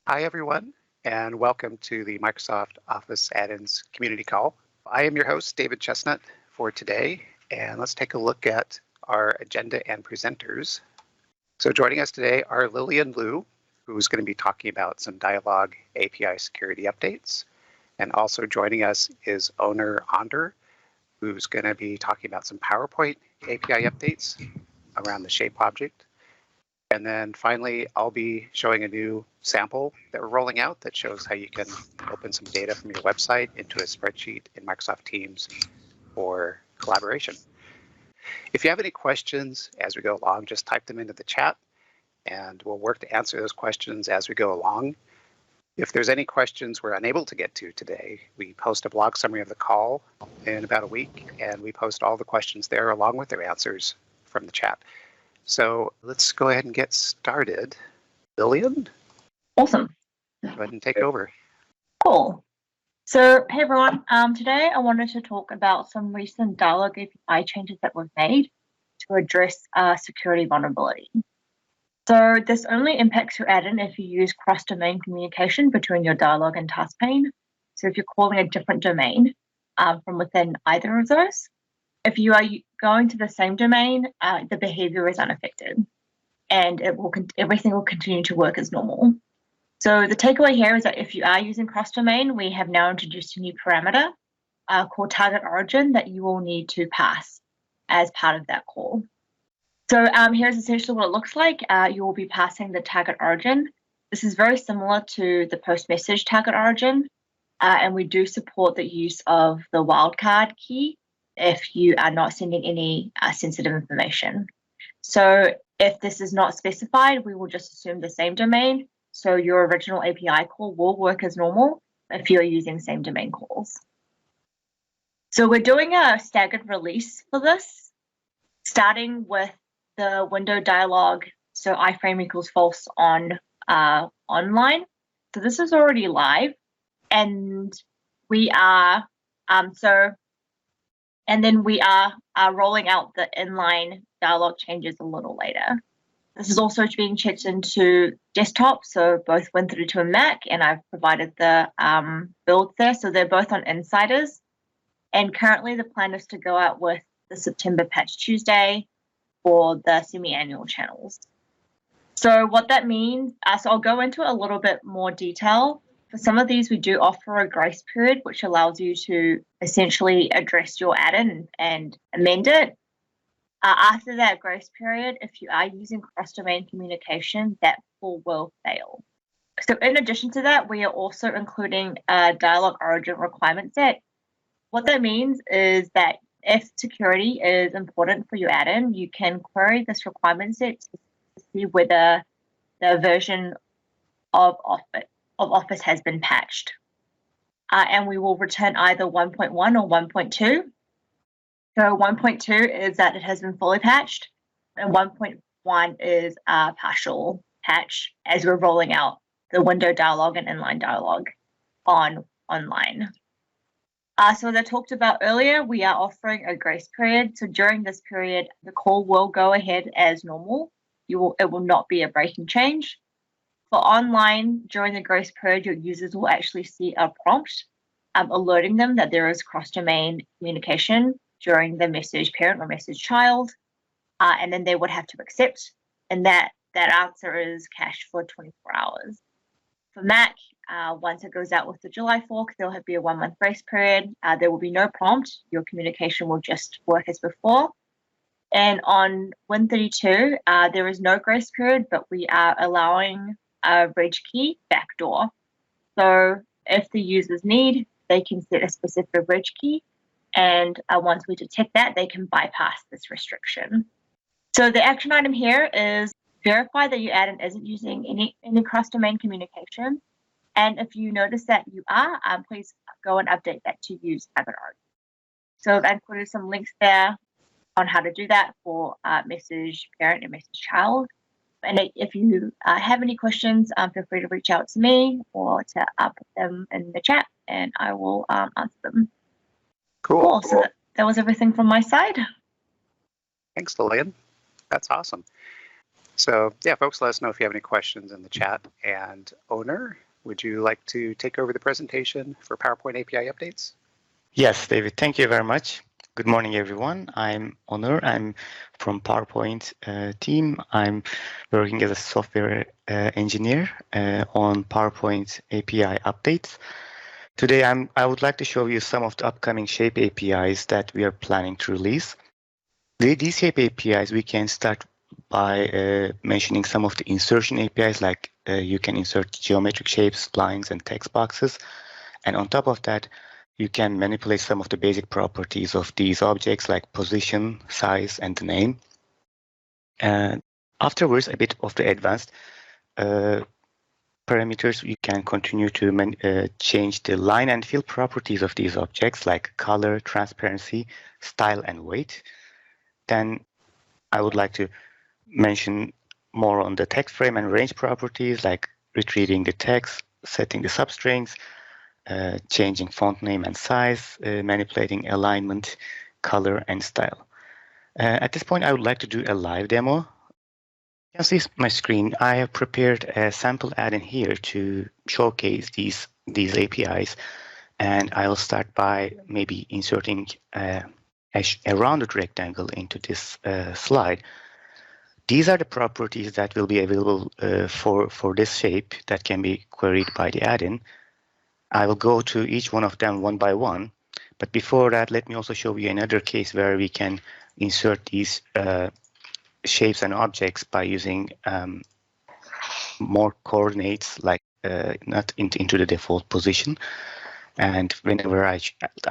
Hi, everyone, and welcome to the Microsoft Office Add-ins community call. I am your host, David Chestnut, for today, and let's take a look at our agenda and presenters. So joining us today are Lillian Liu, who's going to be talking about some dialogue API security updates. And also joining us is Owner Onder, who's going to be talking about some PowerPoint API updates around the shape object. And then finally, I'll be showing a new sample that we're rolling out that shows how you can open some data from your website into a spreadsheet in Microsoft Teams for collaboration. If you have any questions as we go along, just type them into the chat and we'll work to answer those questions as we go along. If there's any questions we're unable to get to today, we post a blog summary of the call in about a week, and we post all the questions there along with their answers from the chat. So let's go ahead and get started. Lillian? Awesome. Go ahead and take over. Cool. So, hey everyone. Today I wanted to talk about some recent dialogue API changes that we've made to address security vulnerability. So this only impacts your add-in if you use cross-domain communication between your dialogue and task pane. So if you're calling a different domain from within either of those, if you are going to the same domain, the behavior is unaffected, and everything will continue to work as normal. So the takeaway here is that if you are using cross-domain, we have now introduced a new parameter called target origin that you will need to pass as part of that call. So here's essentially what it looks like. You will be passing the target origin. This is very similar to the post message target origin, and we do support the use of the wildcard key if you are not sending any sensitive information. So if this is not specified, we will just assume the same domain. So your original API call will work as normal if you're using same domain calls. So we're doing a staggered release for this, starting with the window dialog. So iframe equals false on online. So this is already live, and we are and then we are rolling out the inline dialog changes a little later. This is also being checked into desktop, so both Win32 and Mac, and I've provided the builds there. So they're both on Insiders. And currently the plan is to go out with the September Patch Tuesday for the semi-annual channels. So what that means, so I'll go into a little bit more detail. For some of these, we do offer a grace period, which allows you to essentially address your add-in and amend it. After that grace period, if you are using cross-domain communication, that call will fail. So in addition to that, we are also including a dialog origin requirement set. What that means is that if security is important for your add-in, you can query this requirement set to see whether the version of Office has been patched. And we will return either 1.1 or 1.2. So 1.2 is that it has been fully patched, and 1.1 is a partial patch as we're rolling out the window dialog and inline dialog online. So as I talked about earlier, we are offering a grace period. So during this period, the call will go ahead as normal. It will not be a breaking change. For online, during the grace period, your users will actually see a prompt alerting them that there is cross-domain communication during the message parent or message child, and then they would have to accept, and that answer is cached for 24 hours. For Mac, once it goes out with the July fork, there'll be a 1-month grace period. There will be no prompt. Your communication will just work as before. And on Win32, there is no grace period, but we are allowing a reg key backdoor. So if the users need, they can set a specific reg key. And once we detect that, they can bypass this restriction. So the action item here is verify that your add-in isn't using any cross-domain communication. And if you notice that you are, please go and update that to use target origin. So I've included some links there on how to do that for message parent and message child. And if you have any questions, feel free to reach out to me or to put them in the chat, and I will answer them. Cool. So that was everything from my side. Thanks, Lillian. That's awesome. So yeah, folks, let us know if you have any questions in the chat. And Owner, would you like to take over the presentation for PowerPoint API updates? Yes, David, thank you very much. Good morning, everyone. I'm Onur. I'm from PowerPoint team. I'm working as a software engineer on PowerPoint API updates. Today, I would like to show you some of the upcoming Shape APIs that we are planning to release. These Shape APIs, we can start by mentioning some of the insertion APIs, like you can insert geometric shapes, lines, and text boxes. And on top of that, you can manipulate some of the basic properties of these objects, like position, size, and the name. And afterwards, a bit of the advanced parameters, you can continue to change the line and fill properties of these objects, like color, transparency, style, and weight. Then I would like to mention more on the text frame and range properties, like retrieving the text, setting the substrings, changing font name and size, manipulating alignment, color, and style. At this point, I would like to do a live demo. You can see my screen. I have prepared a sample add-in here to showcase these APIs, and I'll start by maybe inserting a rounded rectangle into this slide. These are the properties that will be available for this shape that can be queried by the add-in. I will go to each one of them one by one, but before that, let me also show you another case where we can insert these shapes and objects by using more coordinates, like not into the default position. And whenever I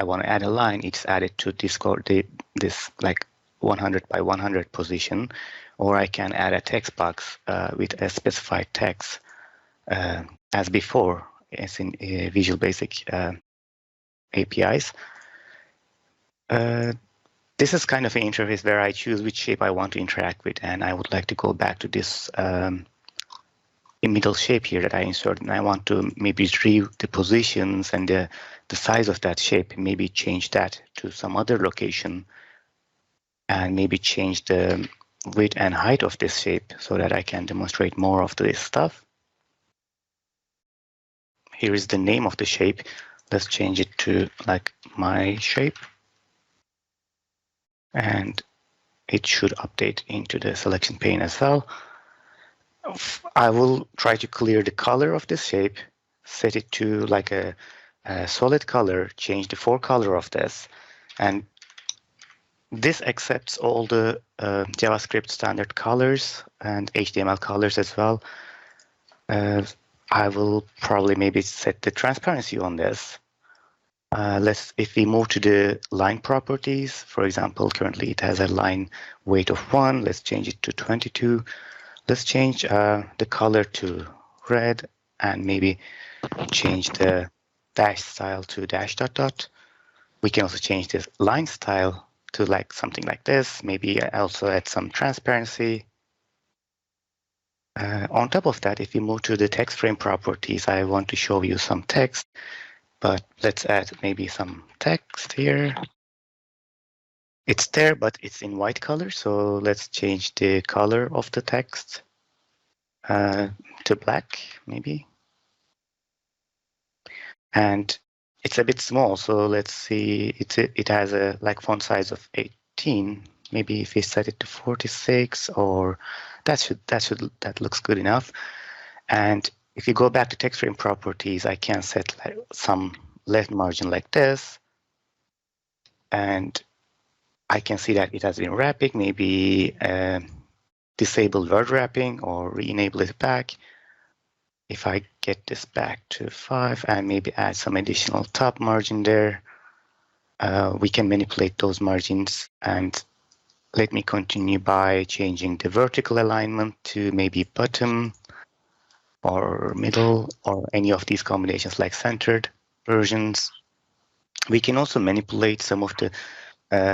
want to add a line, it's added to this like 100 by 100 position, or I can add a text box with a specified text as before, as in Visual Basic APIs. This is kind of an interface where I choose which shape I want to interact with, and I would like to go back to this middle shape here that I inserted, and I want to maybe retrieve the positions and the size of that shape, maybe change that to some other location, and maybe change the width and height of this shape so that I can demonstrate more of this stuff. Here is the name of the shape. Let's change it to like my shape. And it should update into the selection pane as well. I will try to clear the color of this shape, set it to like a solid color, change the forecolor of this, and this accepts all the JavaScript standard colors and HTML colors as well. I will probably maybe set the transparency on this. If we move to the line properties, for example, currently it has a line weight of 1. Let's change it to 22. Let's change the color to red, and maybe change the dash style to dash dot dot. We can also change this line style to like something like this. Maybe also add some transparency. On top of that, if we move to the text frame properties, I want to show you some text. But let's add maybe some text here. It's there, but it's in white color. So let's change the color of the text to black, maybe. And it's a bit small. So let's see, it has a like font size of 18. Maybe if we set it to 46, or that looks good enough. And if you go back to text frame properties, I can set like some left margin like this, and I can see that it has been wrapping, maybe disable word wrapping or re-enable it back. If I get this back to 5 and maybe add some additional top margin there, we can manipulate those margins. And let me continue by changing the vertical alignment to maybe bottom or middle, or any of these combinations like centered versions. We can also manipulate some of the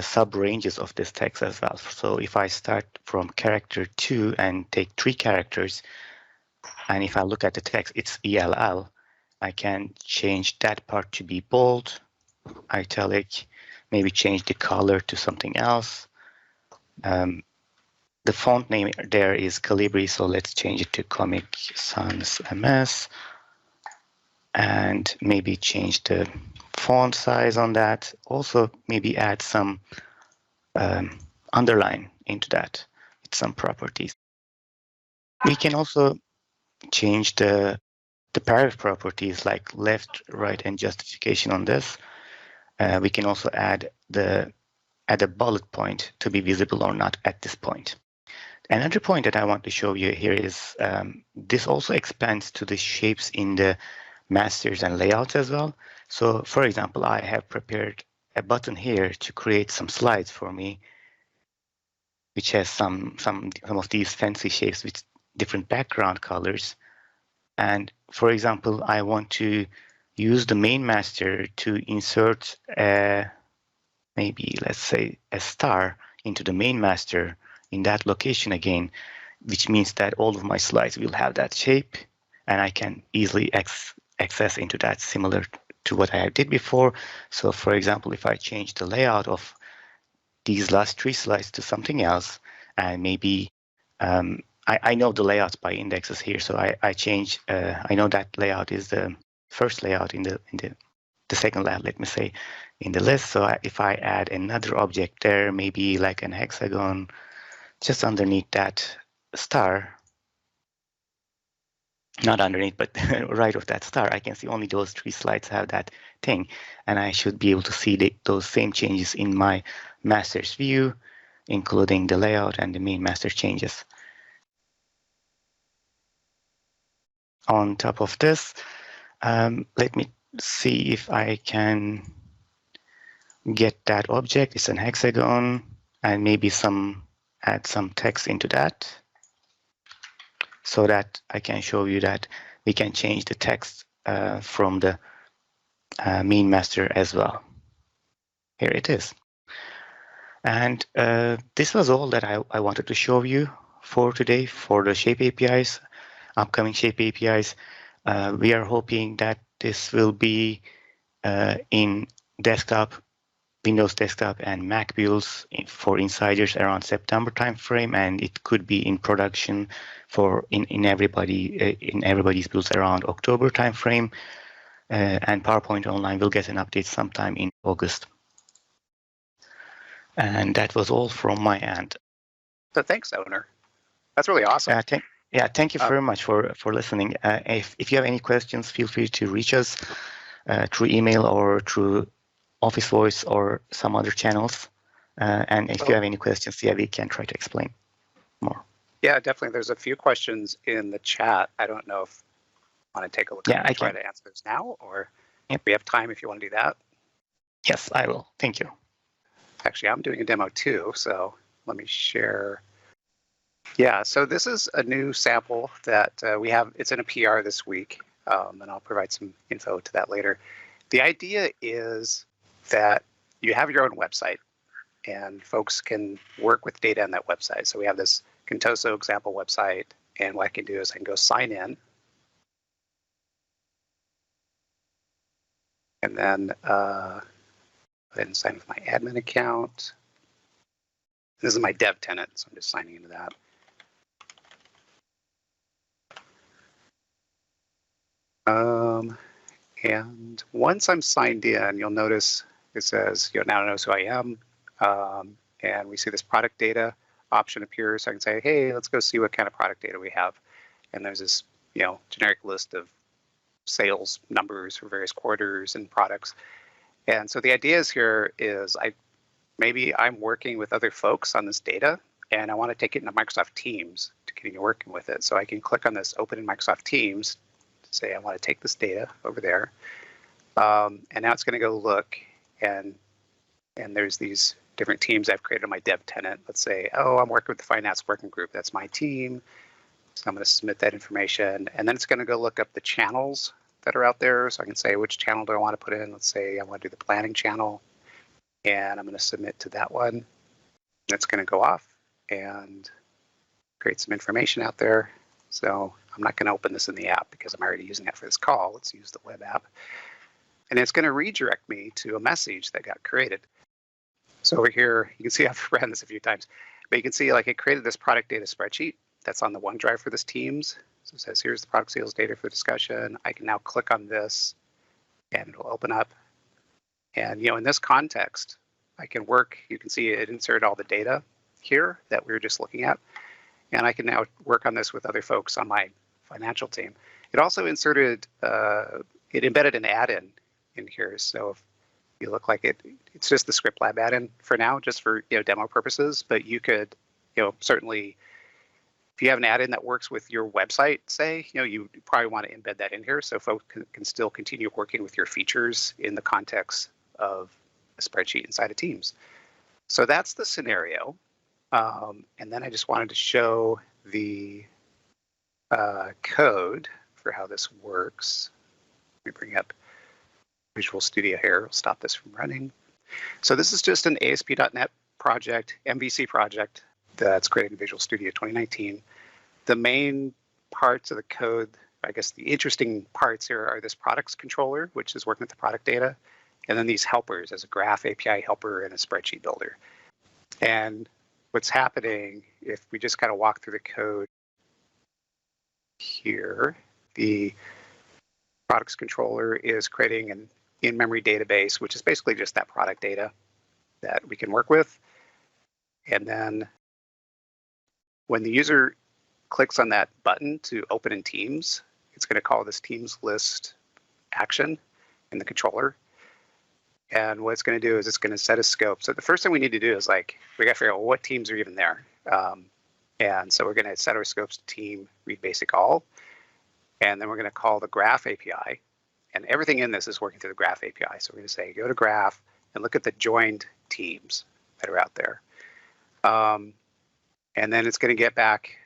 sub-ranges of this text as well. So if I start from character 2 and take 3 characters, and if I look at the text, it's ELL, I can change that part to be bold, italic, maybe change the color to something else. The the font name there is Calibri, so let's change it to Comic Sans MS, and maybe change the font size on that. Also, maybe add some underline into that with some properties. We can also change the paragraph properties like left, right, and justification on this. We can also add a bullet point to be visible or not at this point. Another point that I want to show you here is this also expands to the shapes in the masters and layouts as well. So for example, I have prepared a button here to create some slides for me, which has some of these fancy shapes with different background colors. And for example, I want to use the main master to insert maybe, let's say, a star into the main master in that location again, which means that all of my slides will have that shape, and I can easily access into that similar to what I did before. So for example, if I change the layout of these last 3 slides to something else, and maybe I know the layouts by indexes here, so I change. I know that layout is the first layout in the second layout, let me say, in the list. So if I add another object there, maybe like an hexagon, just underneath that star, not underneath, but right of that star, I can see only those 3 slides have that thing, and I should be able to see those same changes in my master's view, including the layout and the main master changes. On top of this, let me see if I can get that object. It's an hexagon, and maybe add some text into that, so that I can show you that we can change the text from the main master as well. Here it is. And this was all that I wanted to show you for today for the Shape APIs, upcoming Shape APIs. We are hoping that this will be in desktop, Windows Desktop, and Mac builds for insiders around September timeframe, and it could be in production for in everybody's builds around October timeframe. And PowerPoint Online will get an update sometime in August. And that was all from my end. So thanks, Owner. That's really awesome. Thank you very much for listening. If you have any questions, feel free to reach us through email or through Office Voice or some other channels. And if you have any questions, we can try to explain more. Yeah, definitely. There's a few questions in the chat. I don't know if you want to take a look at them and try to answer those now, or if we have time if you want to do that. Yes, I will. Thank you. Actually, I'm doing a demo too, so let me share. Yeah, so this is a new sample that we have. It's in a PR this week, and I'll provide some info to that later. The idea is that you have your own website, and folks can work with data on that website. So we have this Contoso example website, and what I can do is I can go sign in, and then go ahead and sign with my admin account. This is my dev tenant, so I'm just signing into that. And once I'm signed in, you'll notice it says, you now knows who I am. And we see this product data option appears. So I can say, hey, let's go see what kind of product data we have. And there's this, generic list of sales numbers for various quarters and products. And so the idea here is maybe I'm working with other folks on this data, and I want to take it into Microsoft Teams to continue working with it. So I can click on this Open in Microsoft Teams to say I want to take this data over there. And now it's going to go look, and there's these different teams I've created on my dev tenant. Let's say, oh, I'm working with the finance working group. That's my team. So I'm going to submit that information. And then it's going to go look up the channels that are out there. So I can say, which channel do I want to put in? Let's say I want to do the planning channel. And I'm going to submit to that one. That's going to go off and create some information out there. So I'm not going to open this in the app because I'm already using it for this call. Let's use the web app. And it's going to redirect me to a message that got created. So over here, you can see I've ran this a few times. But you can see like it created this product data spreadsheet that's on the OneDrive for this Teams. So it says, here's the product sales data for discussion. I can now click on this and it'll open up. And in this context, I can work, you can see it inserted all the data here that we were just looking at. And I can now work on this with other folks on my financial team. It also inserted, it embedded an add-in in here. So if you look like it's just the Script Lab add-in for now, just for demo purposes. But you could, certainly, if you have an add-in that works with your website, say, you probably want to embed that in here so folks can still continue working with your features in the context of a spreadsheet inside of Teams. So that's the scenario. And then I just wanted to show the code for how this works. Let me bring up Visual Studio here. I'll stop this from running. So this is just an ASP.NET project, MVC project that's created in Visual Studio 2019. The main parts of the code, I guess the interesting parts here are this products controller, which is working with the product data, and then these helpers as a graph API helper and a spreadsheet builder. And what's happening, if we just kind of walk through the code here, the products controller is creating an in-memory database, which is basically just that product data that we can work with. And then when the user clicks on that button to open in Teams, it's going to call this Teams list action in the controller. And what it's going to do is it's going to set a scope. So the first thing we need to do is we got to figure out what teams are even there. And so we're going to set our scopes to team read basic all. And then we're going to call the graph API. And everything in this is working through the graph API. So we're going to say, go to graph and look at the joined teams that are out there. And then it's going to get back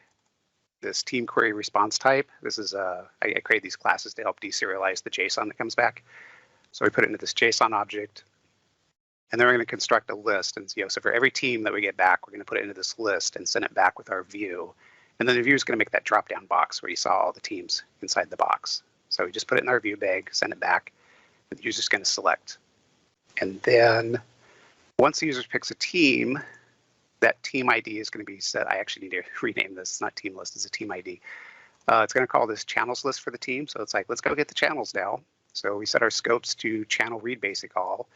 this team query response type. This is, I create these classes to help deserialize the JSON that comes back. So we put it into this JSON object, and then we're going to construct a list. And so for every team that we get back, we're going to put it into this list and send it back with our view. And then the view is going to make that drop-down box where you saw all the teams inside the box. So we just put it in our view bag, send it back, and the user's going to select. And then once the user picks a team, that team ID is going to be set. I actually need to rename this. It's not team list, it's a team ID. It's going to call this channels list for the team. So it's like, let's go get the channels now. So we set our scopes to channel read basic all,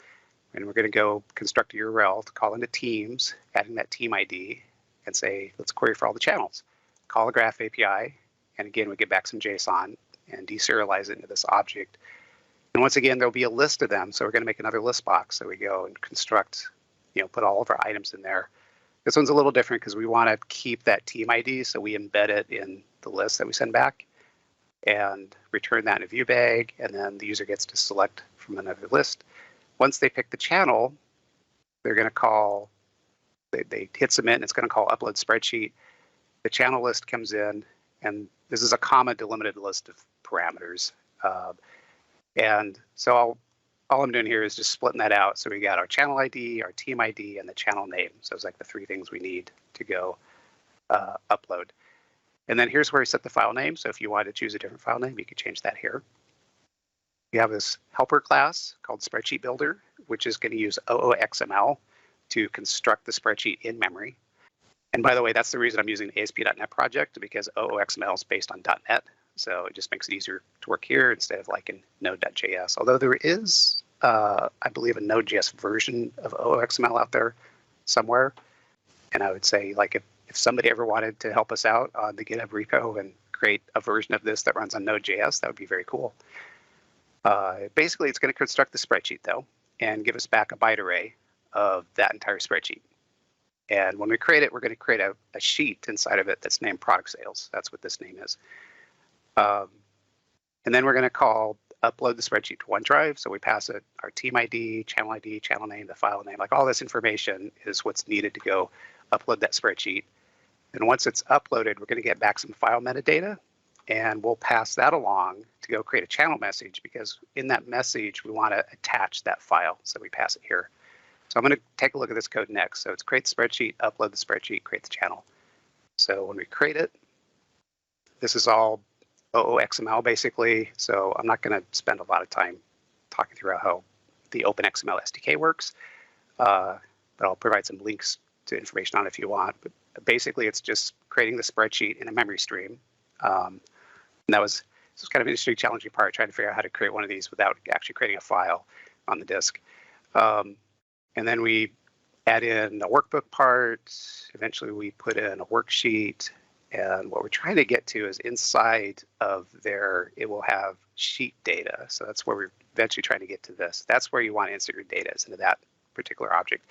and we're going to go construct a URL to call into teams, adding that team ID, and say, let's query for all the channels. Call the graph API, and again, we get back some JSON and deserialize it into this object. And once again, there'll be a list of them. So we're going to make another list box. So we go and construct, put all of our items in there. This one's a little different because we want to keep that team ID. So we embed it in the list that we send back and return that in a view bag. And then the user gets to select from another list. Once they pick the channel, they're going to call, they hit submit, and it's going to call upload spreadsheet. The channel list comes in, and this is a comma delimited list of parameters. And so all I'm doing here is just splitting that out. So we got our channel ID, our team ID, and the channel name. So it's like the three things we need to go upload. And then here's where we set the file name. So if you wanted to choose a different file name, you could change that here. We have this helper class called Spreadsheet Builder, which is going to use OpenXML to construct the spreadsheet in memory. And by the way, that's the reason I'm using the ASP.NET project, because OpenXML is based on .NET. So it just makes it easier to work here instead of like in Node.js. Although there is, I believe, a Node.js version of OpenXML out there somewhere. And I would say, like, if somebody ever wanted to help us out on the GitHub repo and create a version of this that runs on Node.js, that would be very cool. Basically, it's going to construct the spreadsheet, though, and give us back a byte array of that entire spreadsheet. And when we create it, we're going to create a sheet inside of it that's named product sales. That's what this name is. And then we're going to call upload the spreadsheet to OneDrive. So we pass it our team ID, channel name, the file name, like all this information is what's needed to go upload that spreadsheet. And once it's uploaded, we're going to get back some file metadata, and we'll pass that along to go create a channel message, because in that message, we want to attach that file. So we pass it here. So I'm going to take a look at this code next. So it's create the spreadsheet, upload the spreadsheet, create the channel. So when we create it, this is all OpenXML basically. So I'm not going to spend a lot of time talking through how the OpenXML SDK works, but I'll provide some links to information on it if you want. But basically, it's just creating the spreadsheet in a memory stream. And this was kind of an interesting, challenging part, trying to figure out how to create one of these without actually creating a file on the disk. And then we add in a workbook part. Eventually, we put in a worksheet. And what we're trying to get to is inside of there, it will have sheet data. So that's where we're eventually trying to get to this. That's where you want to insert your data, is into that particular object.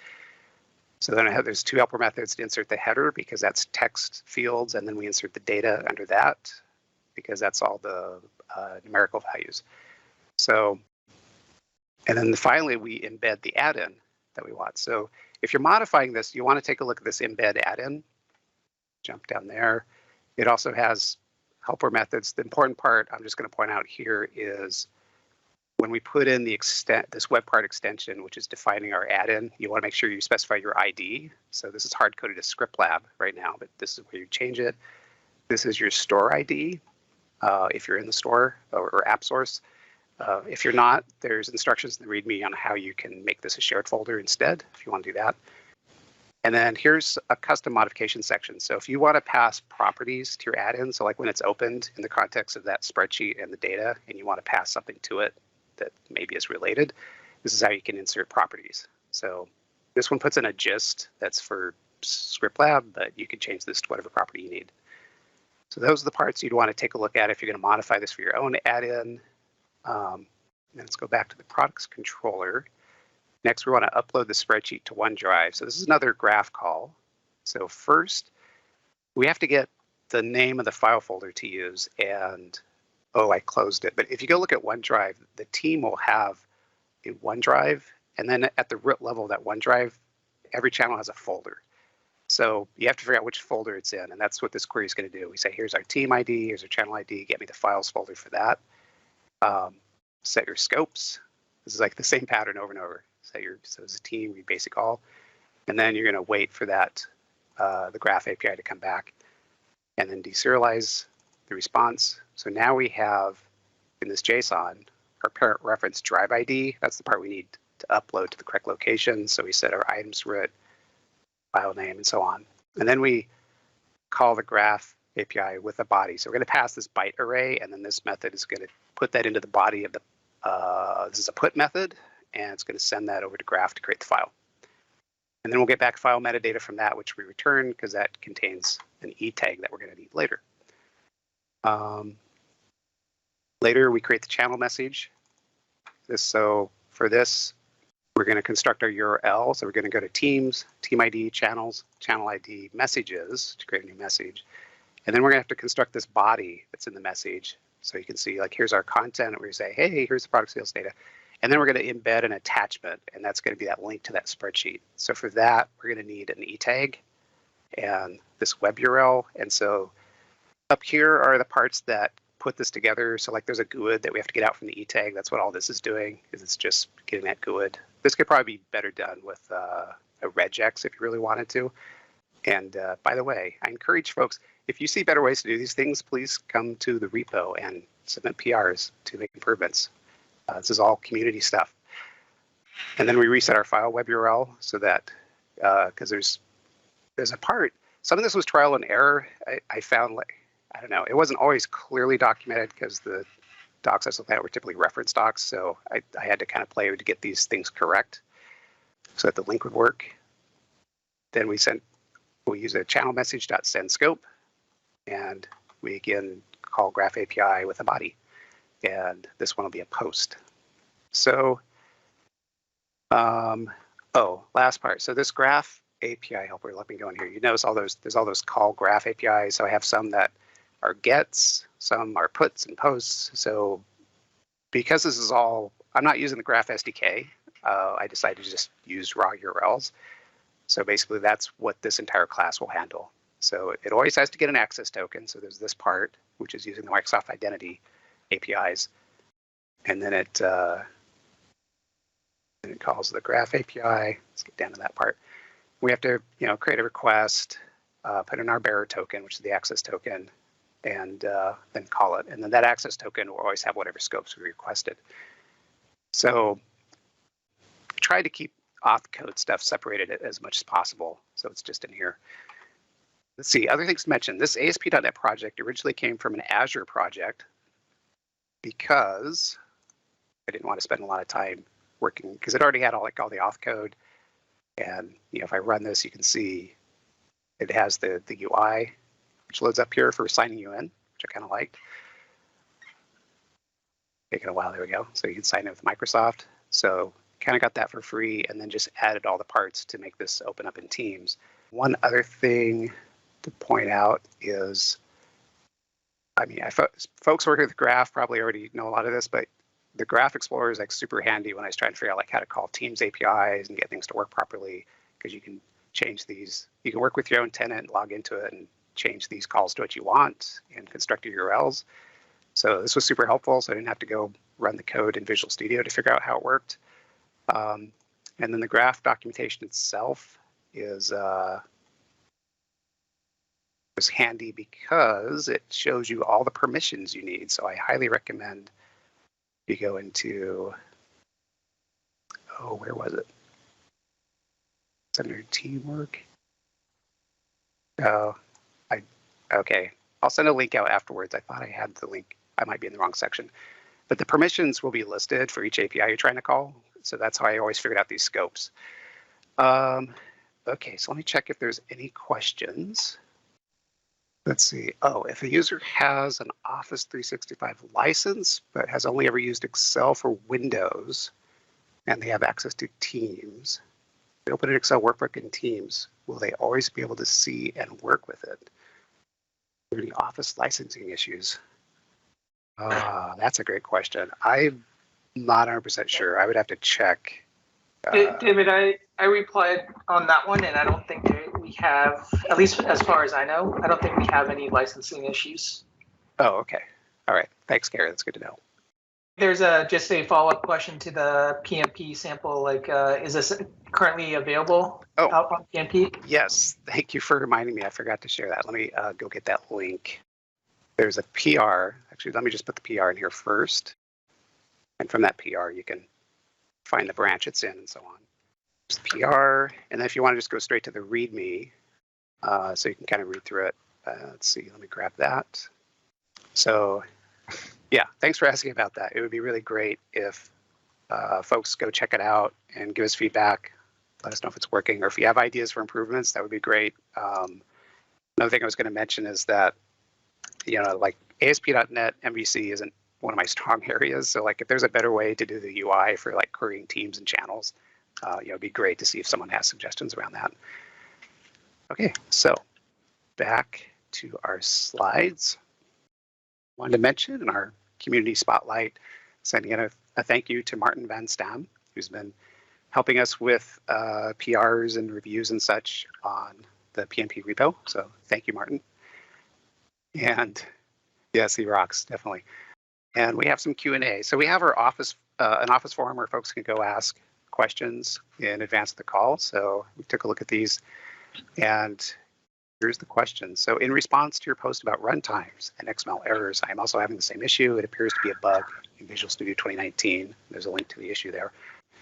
So then there's two helper methods to insert the header, because that's text fields, and then we insert the data under that, because that's all the numerical values. So, and then finally, we embed the add-in that we want. So if you're modifying this, you want to take a look at this Embed Addin. Jump down there. It also has helper methods. The important part I'm just going to point out here is when we put in this web part extension, which is defining our add-in, you want to make sure you specify your ID. So this is hard-coded as script lab right now, but this is where you change it. This is your store ID if you're in the store or app source. If you're not, there's instructions in the README on how you can make this a shared folder instead, if you want to do that. And then here's a custom modification section. So if you want to pass properties to your add-in, so like when it's opened in the context of that spreadsheet and the data, and you want to pass something to it that maybe is related, this is how you can insert properties. So this one puts in a gist that's for script lab, but you can change this to whatever property you need. So those are the parts you'd want to take a look at if you're going to modify this for your own add-in. Let's go back to the products controller. Next, we want to upload the spreadsheet to OneDrive. So this is another graph call. So first, we have to get the name of the file folder to use. And, oh, I closed it. But if you go look at OneDrive, the team will have a OneDrive. And then at the root level of that OneDrive, every channel has a folder. So you have to figure out which folder it's in. And that's what this query is going to do. We say, here's our team ID, here's our channel ID, get me the files folder for that. Set your scopes. This is like the same pattern over and over. So as a team, read basic all, and then you're going to wait for that the graph API to come back, and then deserialize the response. So now we have in this JSON our parent reference drive ID. That's the part we need to upload to the correct location. So we set our items root, file name, and so on. And then we call the graph API with a body. So we're going to pass this byte array, and then this method is going to put that into the body of the. This is a put method. And it's going to send that over to graph to create the file. And then we'll get back file metadata from that, which we return because that contains an E tag that we're going to need later. Later, we create the channel message. So for this, we're going to construct our URL. So we're going to go to teams, team ID, channels, channel ID, messages to create a new message. And then we're going to have to construct this body that's in the message. So you can see, like, here's our content, and we say, hey, here's the product sales data. And then we're going to embed an attachment, and that's going to be that link to that spreadsheet. So for that, we're going to need an E tag and this web URL. And so up here are the parts that put this together. So like there's a GUID that we have to get out from the E tag. That's what all this is doing, is it's just getting that GUID. This could probably be better done with a regex if you really wanted to. And by the way, I encourage folks, if you see better ways to do these things, please come to the repo and submit PRs to make improvements. This is all community stuff. And then we reset our file web URL so that, because there's a part, some of this was trial and error. I found, like, I don't know, it wasn't always clearly documented because the docs I was looking at were typically reference docs. So I had to kind of play to get these things correct so that the link would work. Then we'll use a channel message.sendScope, and we again call graph API with a body. And this one will be a post. So, last part. So this graph API helper, let me go in here. You notice there's all those call graph APIs. So I have some that are gets, some are puts and posts. So because this is all, I'm not using the graph SDK. I decided to just use raw URLs. So basically that's what this entire class will handle. So it always has to get an access token. So there's this part, which is using the Microsoft Identity APIs, and then it calls the graph API. Let's get down to that part. We have to, create a request, put in our bearer token, which is the access token, and then call it. And then that access token will always have whatever scopes we requested. So try to keep auth code stuff separated it as much as possible. So it's just in here. Let's see, other things to mention. This ASP.NET project originally came from an Azure project because I didn't want to spend a lot of time working, because it already had all the auth code. And if I run this, you can see it has the UI, which loads up here for signing you in, which I kind of liked. Taking a while, there we go. So you can sign in with Microsoft. So kind of got that for free, and then just added all the parts to make this open up in Teams. One other thing to point out is, folks working with Graph probably already know a lot of this, but the Graph Explorer is like super handy when I was trying to figure out like how to call Teams APIs and get things to work properly, because you can change these. You can work with your own tenant, log into it, and change these calls to what you want and construct your URLs. So this was super helpful, so I didn't have to go run the code in Visual Studio to figure out how it worked. And then the Graph documentation itself is was handy because it shows you all the permissions you need. So I highly recommend you go into, where was it? It's under teamwork. Okay. I'll send a link out afterwards. I thought I had the link. I might be in the wrong section. But the permissions will be listed for each API you're trying to call. So that's how I always figured out these scopes. Okay, so let me check if there's any questions. Let's see. If a user has an Office 365 license, but has only ever used Excel for Windows, and they have access to Teams, they open an Excel workbook in Teams, will they always be able to see and work with it? Are there any Office licensing issues? That's a great question. I'm not 100% sure. I would have to check. David, I replied on that one, and I don't think we have, at least as far as I know, I don't think we have any licensing issues. Oh, okay. All right. Thanks, Gary. That's good to know. There's just a follow-up question to the PMP sample. Like, is this currently available out on PMP? Yes. Thank you for reminding me. I forgot to share that. Let me go get that link. There's a PR. Actually, let me just put the PR in here first. And from that PR, you can find the branch it's in and so on. There's the PR. And then if you want to just go straight to the README, so you can kind of read through it. Let's see. Let me grab that. So yeah, thanks for asking about that. It would be really great if folks go check it out and give us feedback. Let us know if it's working, or if you have ideas for improvements, that would be great. Another thing I was going to mention is that, like ASP.NET MVC isn't one of my strong areas. So like if there's a better way to do the UI for like querying teams and channels, it'd be great to see if someone has suggestions around that. Okay, so back to our slides. Wanted to mention in our community spotlight, sending in a thank you to Martin Van Stam, who's been helping us with PRs and reviews and such on the PMP repo. So thank you, Martin. And yes, he rocks, definitely. And we have some Q&A. So we have our an office forum where folks can go ask questions in advance of the call. So we took a look at these, and here's the question. So in response to your post about runtimes and XML errors, I'm also having the same issue. It appears to be a bug in Visual Studio 2019. There's a link to the issue there.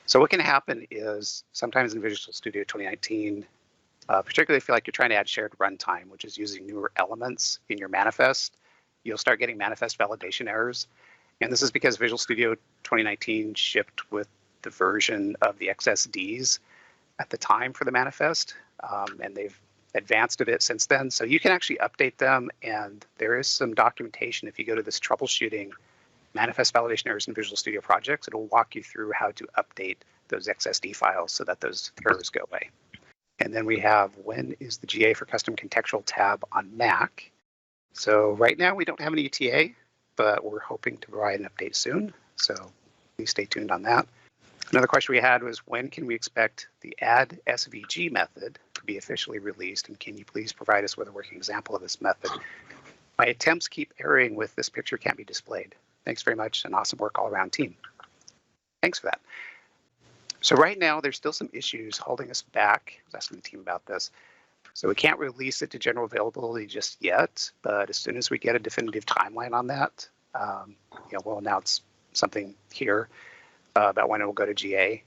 So what can happen is sometimes in Visual Studio 2019, particularly if you like you're trying to add shared runtime, which is using newer elements in your manifest, you'll start getting manifest validation errors. And this is because Visual Studio 2019 shipped with the version of the XSDs at the time for the manifest, and they've advanced a bit since then. So you can actually update them, and there is some documentation. If you go to this troubleshooting manifest validation errors in Visual Studio projects, it'll walk you through how to update those XSD files so that those errors go away. And then we have, when is the GA for custom contextual tab on Mac? So right now we don't have any ETA, but we're hoping to provide an update soon. So please stay tuned on that. Another question we had was, when can we expect the add SVG method to be officially released? And can you please provide us with a working example of this method? My attempts keep erring with this picture can't be displayed. Thanks very much, and awesome work all around, team. Thanks for that. So right now, there's still some issues holding us back. I was asking the team about this. So we can't release it to general availability just yet, but as soon as we get a definitive timeline on that, we'll announce something here about when it will go to GA.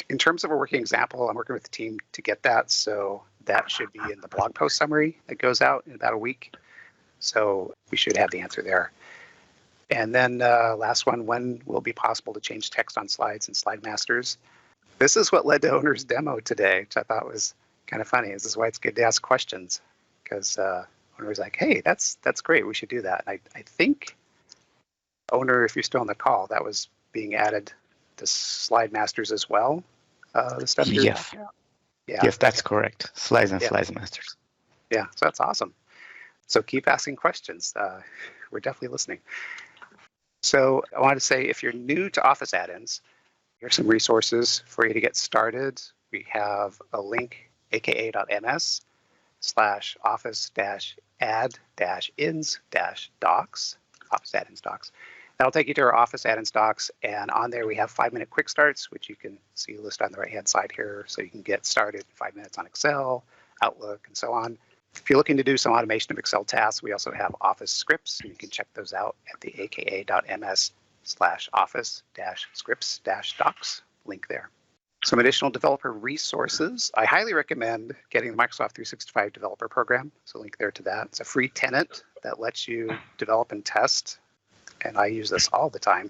In terms of a working example, I'm working with the team to get that. So that should be in the blog post summary that goes out in about a week. So we should have the answer there. And then last one, when will it be possible to change text on slides and slide masters? This is what led to owner's demo today, which I thought was kind of funny. This is why it's good to ask questions, because owner was like, hey, that's great. We should do that. And I think, owner, if you're still on the call, that was being added to slide masters as well. The stuff you're Yes. Yeah. Yes, that's correct. Slides and slides masters. Yeah, so that's awesome. So keep asking questions. We're definitely listening. So I wanted to say, if you're new to Office add-ins, here's some resources for you to get started. We have a link, aka.ms/office-add-ins-docs, Office add-ins docs. That'll take you to our Office add-ins docs, and on there we have 5-minute quick starts, which you can see listed on the right-hand side here, so you can get started in 5 minutes on Excel, Outlook, and so on. If you're looking to do some automation of Excel tasks, we also have Office scripts, and you can check those out at the aka.ms/office-scripts-docs link there. Some additional developer resources. I highly recommend getting the Microsoft 365 developer program, so link there to that. It's a free tenant that lets you develop and test, and I use this all the time.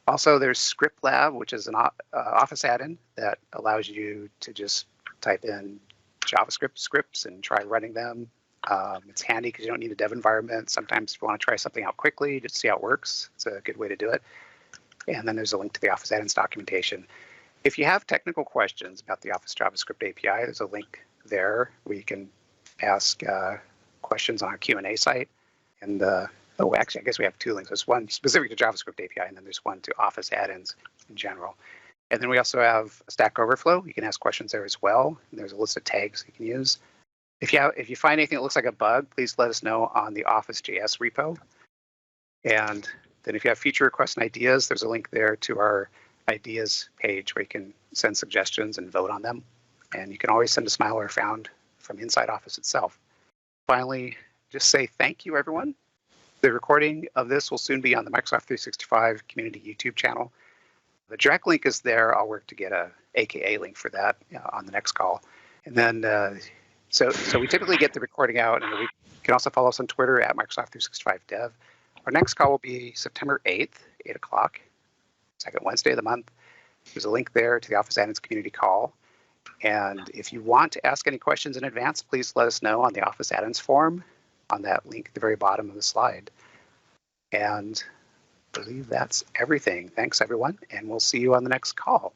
Also, there's Script Lab, which is an Office add-in that allows you to just type in JavaScript scripts and try running them. It's handy because you don't need a dev environment. Sometimes if you want to try something out quickly, just see how it works. It's a good way to do it. And then there's a link to the Office add-ins documentation. If you have technical questions about the Office JavaScript API, there's a link there where you can ask questions on our Q&A site. And oh, actually, I guess we have 2 links. There's one specific to JavaScript API, and then there's one to Office add-ins in general. And then we also have Stack Overflow. You can ask questions there as well. And there's a list of tags you can use. If you find anything that looks like a bug, please let us know on the Office.js repo. And then if you have feature requests and ideas, there's a link there to our ideas page where you can send suggestions and vote on them. And you can always send a smile or found from inside Office itself. Finally, just say thank you, everyone. The recording of this will soon be on the Microsoft 365 community YouTube channel. The direct link is there. I'll work to get a AKA link for that on the next call. And then, so we typically get the recording out, and we can also follow us on Twitter at Microsoft 365 Dev. Our next call will be September 8th, 8 o'clock, second Wednesday of the month. There's a link there to the Office add-ins community call. And if you want to ask any questions in advance, please let us know on the Office add-ins form on that link at the very bottom of the slide. And I believe that's everything. Thanks, everyone, and we'll see you on the next call.